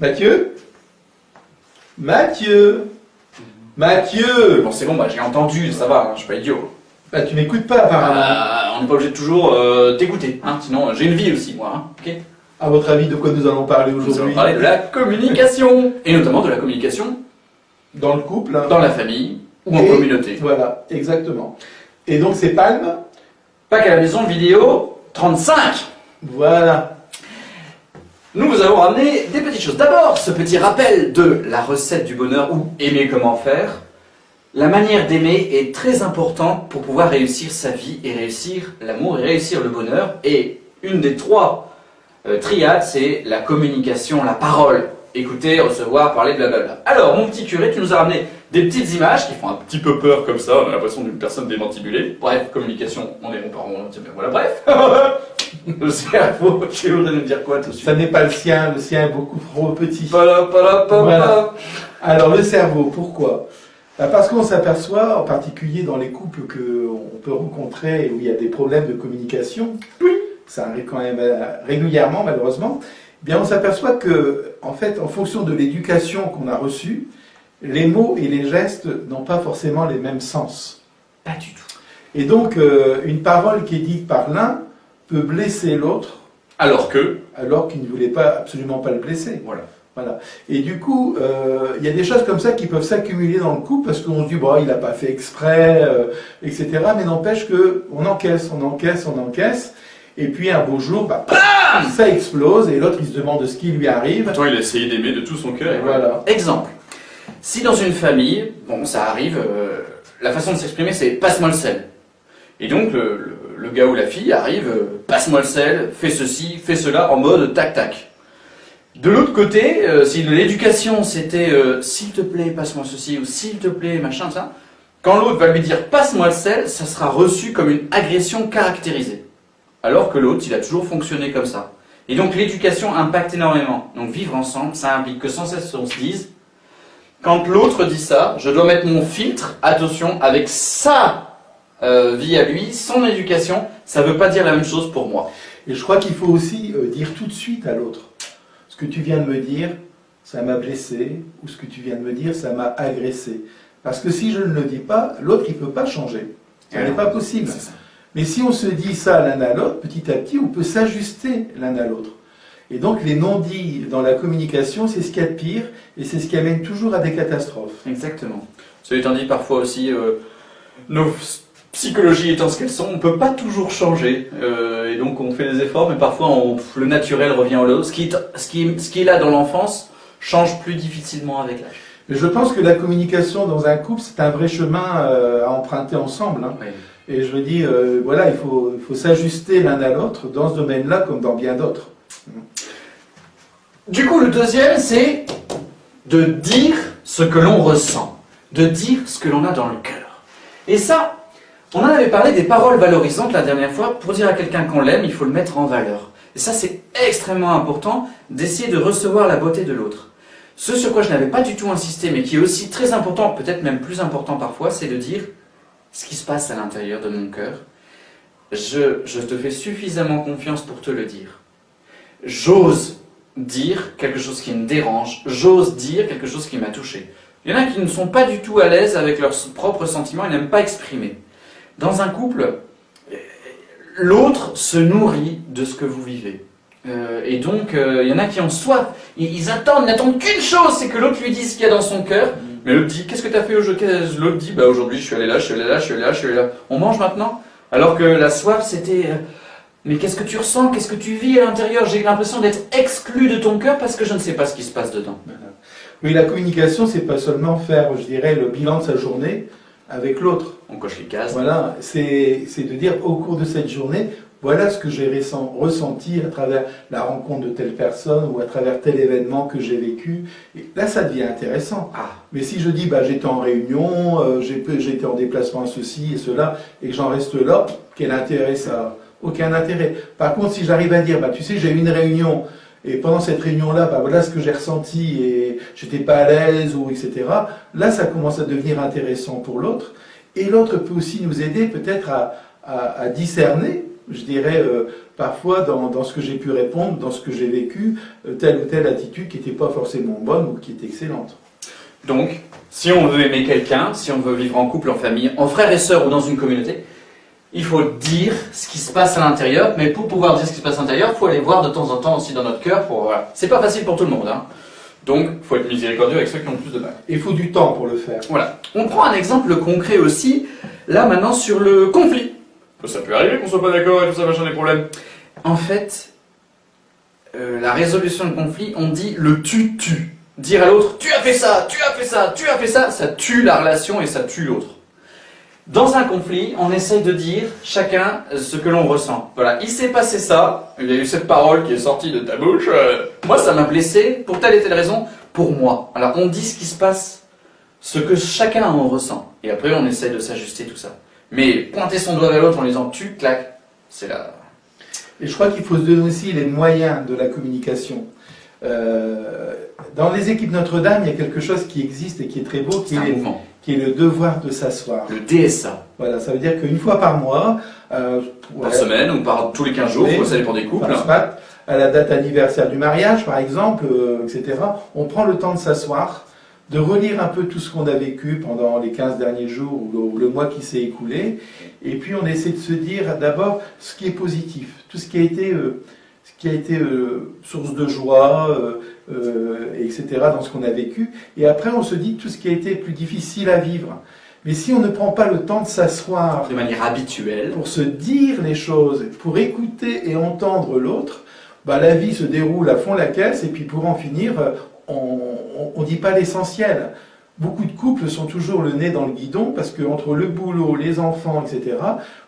Mathieu? Mathieu? Mathieu! Bon, c'est bon, bah, j'ai entendu, ça va, hein, je suis pas idiot. Bah, tu m'écoutes pas apparemment. On n'est pas obligé de toujours t'écouter, hein, sinon j'ai une vie aussi, moi, hein, ok? À votre avis, de quoi nous allons parler Nous allons aujourd'hui? parler de la communication, et notamment de la communication Dans le couple. Hein. dans la famille ou en Et communauté. Voilà, exactement. Et donc c'est Palme. Pas qu'à la maison, vidéo 35. Voilà. Nous vous avons ramené des petites choses. D'abord, ce petit rappel de la recette du bonheur ou aimer comment faire. La manière d'aimer est très importante pour pouvoir réussir sa vie et réussir l'amour et réussir le bonheur. Et une des trois triades, c'est la communication, la parole. Écouter, recevoir, parler, blablabla. Alors, mon petit curé, tu nous as ramené des petites images qui font un petit peu peur comme ça, on a l'impression d'une personne démantibulée. Bref, communication, on est bon par voilà, bref. Le cerveau, tu voudrais nous dire quoi tout de suite? Ça n'est pas le sien est beaucoup trop petit. Voilà. Voilà. Alors le cerveau, pourquoi? Parce qu'on s'aperçoit, en particulier dans les couples qu'on peut rencontrer où il y a des problèmes de communication, oui, ça arrive quand même régulièrement malheureusement, eh bien on s'aperçoit que, en fait, en fonction de l'éducation qu'on a reçue, les mots et les gestes n'ont pas forcément les mêmes sens. Pas du tout. Et donc, une parole qui est dite par l'un peut blesser l'autre, alors qu'il ne voulait absolument pas le blesser. Voilà. Et du coup, il y a des choses comme ça qui peuvent s'accumuler dans le couple parce qu'on se dit, bon, il n'a pas fait exprès, etc. Mais n'empêche qu'on encaisse. Et puis un beau jour, bah, ça explose et l'autre il se demande ce qui lui arrive. Pourtant, il a essayé d'aimer de tout son cœur. Et voilà. Exemple. Si dans une famille, bon, ça arrive, la façon de s'exprimer c'est passe-moi le sel. Et donc le gars ou la fille arrive, passe-moi le sel, fais ceci, fais cela, en mode tac-tac. De l'autre côté, si l'éducation c'était s'il te plaît, passe-moi ceci, ou s'il te plaît, machin, ça, quand l'autre va lui dire passe-moi le sel, ça sera reçu comme une agression caractérisée. Alors que l'autre, il a toujours fonctionné comme ça. Et donc l'éducation impacte énormément. Donc vivre ensemble, ça implique que sans cesse on se dise, quand l'autre dit ça, je dois mettre mon filtre, attention, avec sa vie à lui, son éducation, ça ne veut pas dire la même chose pour moi. Et je crois qu'il faut aussi dire tout de suite à l'autre, ce que tu viens de me dire, ça m'a blessé, ou ce que tu viens de me dire, ça m'a agressé. Parce que si je ne le dis pas, l'autre il ne peut pas changer. Ça n'est pas possible. Mais si on se dit ça l'un à l'autre, petit à petit, on peut s'ajuster l'un à l'autre. Et donc les non-dits dans la communication, c'est ce qu'il y a de pire, et c'est ce qui amène toujours à des catastrophes. Exactement. Cela étant dit, parfois aussi, nos psychologies étant ce qu'elles sont, on ne peut pas toujours changer. Et donc on fait des efforts, mais parfois le naturel revient au lot. Ce qui est là dans l'enfance change plus difficilement avec l'âge. Mais je pense que la communication dans un couple, c'est un vrai chemin à emprunter ensemble. Hein. Oui. Et je me dis, voilà, il faut s'ajuster l'un à l'autre dans ce domaine-là comme dans bien d'autres. Du coup, le deuxième, c'est de dire ce que l'on ressent, de dire ce que l'on a dans le cœur. Et ça, on en avait parlé des paroles valorisantes la dernière fois. Pour dire à quelqu'un qu'on l'aime, il faut le mettre en valeur. Et ça, c'est extrêmement important d'essayer de recevoir la beauté de l'autre. Ce sur quoi je n'avais pas du tout insisté, mais qui est aussi très important, peut-être même plus important parfois, c'est de dire ce qui se passe à l'intérieur de mon cœur. Je te fais suffisamment confiance pour te le dire. J'ose dire quelque chose qui me dérange, j'ose dire quelque chose qui m'a touché. Il y en a qui ne sont pas du tout à l'aise avec leurs propres sentiments, ils n'aiment pas exprimer. Dans un couple, l'autre se nourrit de ce que vous vivez. Et donc, il y en a qui ont soif, ils n'attendent qu'une chose, c'est que l'autre lui dise ce qu'il y a dans son cœur. Mais l'autre dit, qu'est-ce que tu as fait aujourd'hui? L'autre dit, bah aujourd'hui je suis allé là, je suis allé là, je suis allé là, je suis allé là. On mange maintenant? Alors que la soif c'était, mais qu'est-ce que tu ressens? Qu'est-ce que tu vis à l'intérieur? J'ai l'impression d'être exclu de ton cœur parce que je ne sais pas ce qui se passe dedans. Oui, la communication, c'est pas seulement faire, je dirais, le bilan de sa journée avec l'autre. On coche les cases. Voilà, c'est de dire au cours de cette journée, voilà ce que j'ai ressenti à travers la rencontre de telle personne ou à travers tel événement que j'ai vécu. Et là, ça devient intéressant. Mais si je dis, bah, j'étais en réunion, j'étais en déplacement à ceci et cela, et que j'en reste là, quel intérêt ça? Aucun intérêt. Par contre, si j'arrive à dire, bah, tu sais, j'ai eu une réunion, et pendant cette réunion-là, bah, voilà ce que j'ai ressenti, et j'étais pas à l'aise, ou etc. Là, ça commence à devenir intéressant pour l'autre. Et l'autre peut aussi nous aider peut-être à discerner je dirais, parfois dans ce que j'ai pu répondre, dans ce que j'ai vécu, telle ou telle attitude qui n'était pas forcément bonne ou qui était excellente. Donc, si on veut aimer quelqu'un, si on veut vivre en couple, en famille, en frères et sœurs ou dans une communauté, il faut dire ce qui se passe à l'intérieur, mais pour pouvoir dire ce qui se passe à l'intérieur, il faut aller voir de temps en temps aussi dans notre cœur. Voilà. C'est pas facile pour tout le monde, hein. Donc, il faut être miséricordieux avec ceux qui ont le plus de mal. Il faut du temps pour le faire. Voilà. On prend un exemple concret aussi, là maintenant sur le conflit. Ça peut arriver qu'on soit pas d'accord et tout ça, machin, des problèmes. En fait, la résolution de conflit, on dit le tu. Dire à l'autre, tu as fait ça, tu as fait ça, tu as fait ça, ça tue la relation et ça tue l'autre. Dans un conflit, on essaye de dire chacun ce que l'on ressent. Voilà, il s'est passé ça, il y a eu cette parole qui est sortie de ta bouche, moi ça m'a blessé, pour telle et telle raison, pour moi. Alors on dit ce qui se passe, ce que chacun en ressent. Et après on essaye de s'ajuster tout ça. Mais pointer son doigt vers l'autre en lui disant tu, clac, c'est là. Et je crois qu'il faut se donner aussi les moyens de la communication. Dans les équipes Notre-Dame, il y a quelque chose qui existe et qui est très beau, qui est le devoir de s'asseoir. Le DSA. Voilà, ça veut dire qu'une fois par mois, par semaine ou par tous les 15 jours, ça dépend des couples. À la date anniversaire du mariage, par exemple, etc., on prend le temps de s'asseoir, de relire un peu tout ce qu'on a vécu pendant les 15 derniers jours ou le mois qui s'est écoulé, et puis on essaie de se dire d'abord ce qui est positif, tout ce qui a été source de joie, etc., dans ce qu'on a vécu. Et après, on se dit tout ce qui a été plus difficile à vivre. Mais si on ne prend pas le temps de s'asseoir de manière habituelle pour se dire les choses, pour écouter et entendre l'autre, la vie se déroule à fond la caisse, et puis pour en finir, on ne dit pas l'essentiel. Beaucoup de couples sont toujours le nez dans le guidon, parce qu'entre le boulot, les enfants, etc.,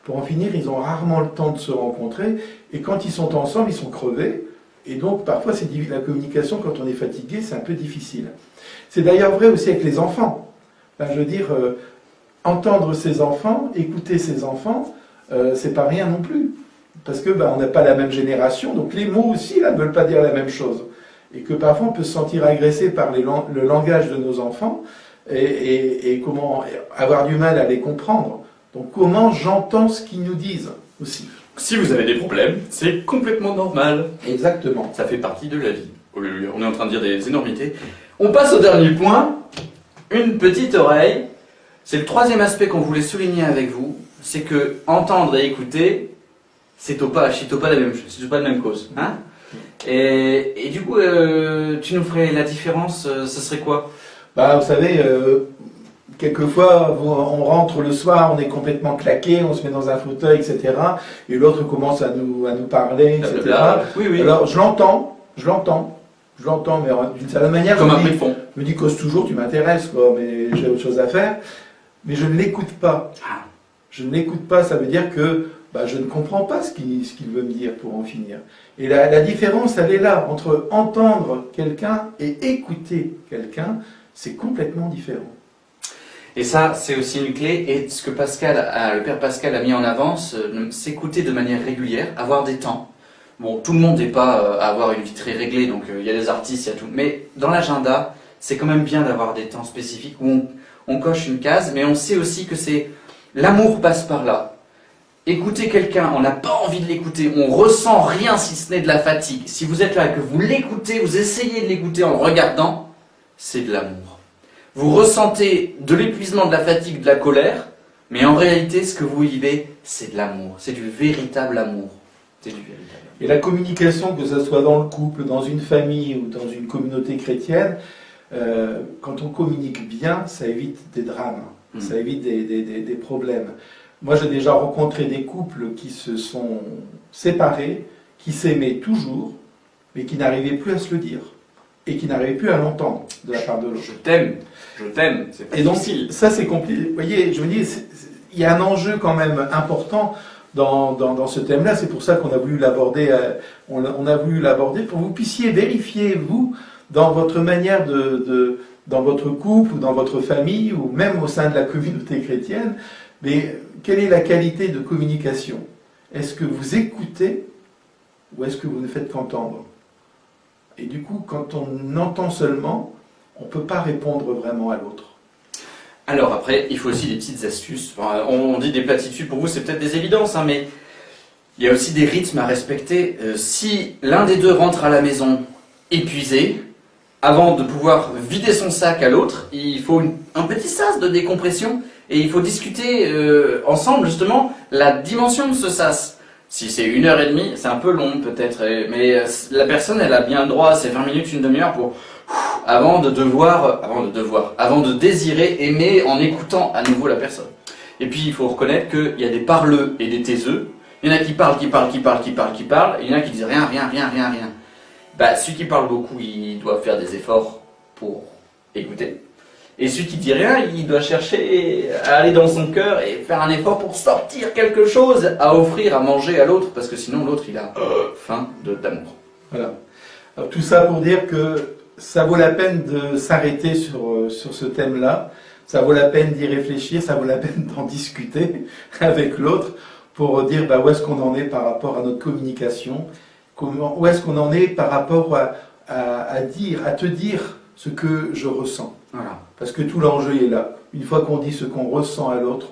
pour en finir, ils ont rarement le temps de se rencontrer, et quand ils sont ensemble, ils sont crevés, et donc parfois la communication, quand on est fatigué, c'est un peu difficile. C'est d'ailleurs vrai aussi avec les enfants. Je veux dire, entendre ses enfants, écouter ses enfants, c'est pas rien non plus, parce que on n'a pas la même génération, donc les mots aussi ne veulent pas dire la même chose, et que parfois on peut se sentir agressé par le langage de nos enfants, et comment avoir du mal à les comprendre. Donc comment j'entends ce qu'ils nous disent aussi. Si vous avez des problèmes, c'est complètement normal. Exactement. Ça fait partie de la vie. On est en train de dire des énormités. On passe au dernier point. Une petite oreille. C'est le troisième aspect qu'on voulait souligner avec vous. C'est que entendre et écouter, c'est pas la même chose. C'est pas la même cause. Hein, et du coup, tu nous ferais la différence, ce serait quoi? Vous savez, quelquefois, on rentre le soir, on est complètement claqué, on se met dans un fauteuil, etc. Et l'autre commence à nous parler, etc. Oui. Alors, je l'entends, mais d'une certaine manière, comme un bruit de fond. Je me dis, cause toujours, tu m'intéresses, quoi, mais j'ai autre chose à faire. Mais je ne l'écoute pas. Je ne l'écoute pas, ça veut dire que je ne comprends pas ce qu'il veut me dire pour en finir. Et la différence, elle est là, entre entendre quelqu'un et écouter quelqu'un, c'est complètement différent. Et ça, c'est aussi une clé, et ce que le père Pascal a mis en avant, s'écouter de manière régulière, avoir des temps. Bon, tout le monde n'est pas à avoir une vie très réglée, donc il y a des artistes, il y a tout. Mais dans l'agenda, c'est quand même bien d'avoir des temps spécifiques où on coche une case, mais on sait aussi que l'amour passe par là. Écouter quelqu'un, on n'a pas envie de l'écouter, on ressent rien si ce n'est de la fatigue. Si vous êtes là et que vous l'écoutez, vous essayez de l'écouter en le regardant, c'est de l'amour. Vous ressentez de l'épuisement, de la fatigue, de la colère, mais en réalité, ce que vous vivez, c'est de l'amour. C'est du véritable amour. C'est du véritable amour. Et la communication, que ce soit dans le couple, dans une famille ou dans une communauté chrétienne, quand on communique bien, ça évite des drames, ça évite des problèmes. Moi, j'ai déjà rencontré des couples qui se sont séparés, qui s'aimaient toujours, mais qui n'arrivaient plus à se le dire. Et qui n'arrivaient plus à l'entendre de la part de l'autre. Je t'aime, c'est pas difficile. Ça c'est compliqué. Vous voyez, je me dis, il y a un enjeu quand même important dans ce thème-là. C'est pour ça qu'on a voulu l'aborder. On a voulu l'aborder pour que vous puissiez vérifier, vous, dans votre manière dans votre couple ou dans votre famille ou même au sein de la communauté chrétienne, mais quelle est la qualité de communication? Est-ce que vous écoutez ou est-ce que vous ne faites qu'entendre? Et du coup, quand on entend seulement, on ne peut pas répondre vraiment à l'autre. Alors après, il faut aussi des petites astuces. On dit des platitudes, pour vous c'est peut-être des évidences, mais Il y a aussi des rythmes à respecter. Si l'un des deux rentre à la maison épuisé, avant de pouvoir vider son sac à l'autre, il faut un petit sas de décompression et il faut discuter ensemble justement la dimension de ce sas. Si c'est 1h30, c'est un peu long peut-être, mais la personne elle a bien le droit à ses 20 minutes, une demi-heure pour avant de désirer aimer en écoutant à nouveau la personne. Et puis il faut reconnaître qu'il y a des parleux et des taiseux. Il y en a qui parlent, et il y en a qui disent rien. Bah, celui qui parle beaucoup, il doit faire des efforts pour écouter. Et celui qui dit rien, il doit chercher à aller dans son cœur et faire un effort pour sortir quelque chose à offrir, à manger à l'autre, parce que sinon l'autre il a faim d'amour. Voilà. Alors, tout ça pour dire que ça vaut la peine de s'arrêter sur ce thème-là, ça vaut la peine d'y réfléchir, ça vaut la peine d'en discuter avec l'autre pour dire où est-ce qu'on en est par rapport à notre communication, où est-ce qu'on en est par rapport à te dire ce que je ressens. Voilà. Parce que tout l'enjeu est là. Une fois qu'on dit ce qu'on ressent à l'autre,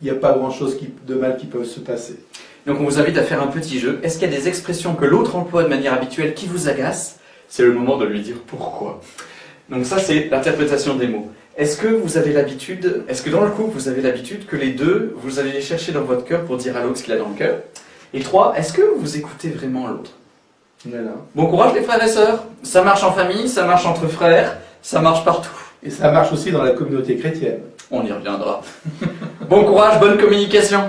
il n'y a pas grand-chose de mal qui peut se passer. Donc on vous invite à faire un petit jeu. Est-ce qu'il y a des expressions que l'autre emploie de manière habituelle qui vous agacent? C'est le moment de lui dire pourquoi. Donc ça c'est l'interprétation des mots. Est-ce que vous avez l'habitude, est-ce que dans le couple vous avez l'habitude que les deux, vous allez les chercher dans votre cœur pour dire à l'autre ce qu'il a dans le cœur? Et 3, est-ce que vous écoutez vraiment l'autre? Voilà. Bon courage les frères et sœurs. Ça marche en famille, ça marche entre frères, ça marche partout. Et ça marche aussi dans la communauté chrétienne. On y reviendra. Bon courage, bonne communication.